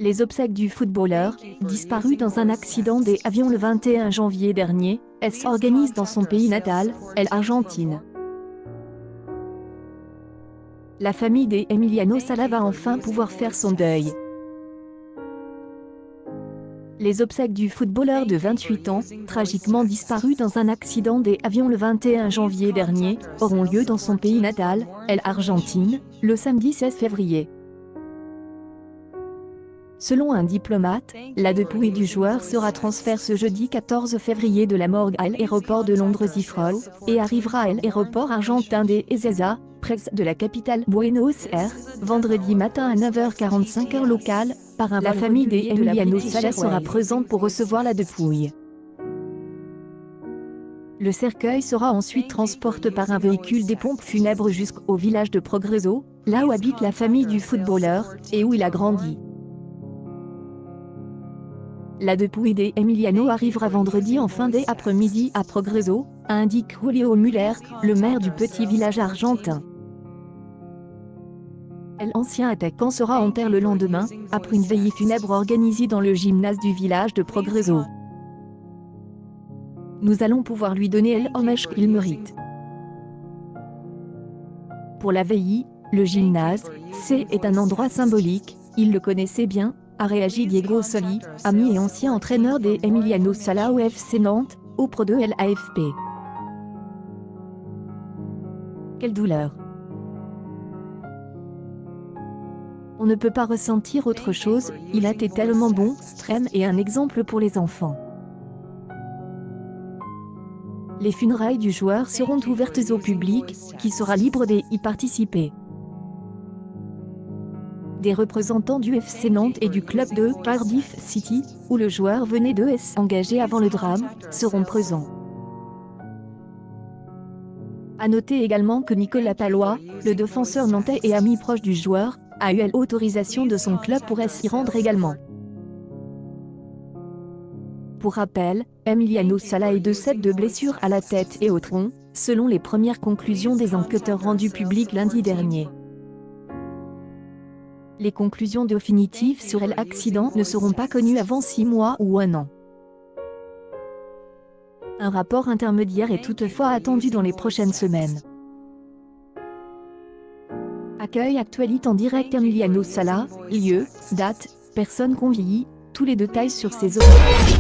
Les obsèques du footballeur, disparu dans un accident d'avion le 21 janvier dernier, s'organisent dans son pays natal, l'Argentine. La famille d'Emiliano Sala va enfin pouvoir faire son deuil. Les obsèques du footballeur de 28 ans, tragiquement disparu dans un accident d'avion le 21 janvier dernier, auront lieu dans son pays natal, l'Argentine, le samedi 16 février. Selon un diplomate, la dépouille du joueur sera transférée ce jeudi 14 février de la morgue à l'aéroport de Londres-Heathrow et arrivera à l'aéroport argentin de Ezeiza, près de la capitale Buenos Aires, vendredi matin à 9h45 heure locale. La famille d'Emiliano Sala sera présente pour recevoir la dépouille. Le cercueil sera ensuite transporté par un véhicule des pompes funèbres jusqu'au village de Progreso, là où habite la famille du footballeur, et où il a grandi. La dépouille d'Emiliano arrivera vendredi en fin d'après-midi à Progreso, indique Julio Müller, le maire du petit village argentin. L'ancien attaquant sera enterré le lendemain, après une veillée funèbre organisée dans le gymnase du village de Progreso. Nous allons pouvoir lui donner l'hommage qu'il mérite. Pour la veillée, le gymnase, est un endroit symbolique, il le connaissait bien, a réagi Diego Soli, ami et ancien entraîneur d'Emiliano Sala au FC Nantes, au Pro de l'AFP. Quelle douleur! On ne peut pas ressentir autre chose, il a été tellement bon, extrême et un exemple pour les enfants. Les funérailles du joueur seront ouvertes au public, qui sera libre d'y participer. Des représentants du FC Nantes et du club de Cardiff City, où le joueur venait de s'engager avant le drame, seront présents. À noter également que Nicolas Pallois, le défenseur nantais et ami proche du joueur, a eu l'autorisation de son club pour s'y rendre également. Pour rappel, Emiliano Sala est décédé de blessures à la tête et au tronc, selon les premières conclusions des enquêteurs rendues publiques lundi dernier. Les conclusions définitives sur l'accident ne seront pas connues avant 6 mois ou 1 an. Un rapport intermédiaire est toutefois attendu dans les prochaines semaines. Accueil actualité en direct Emiliano Sala, lieu, date, personnes conviées, tous les détails sur ces opérations.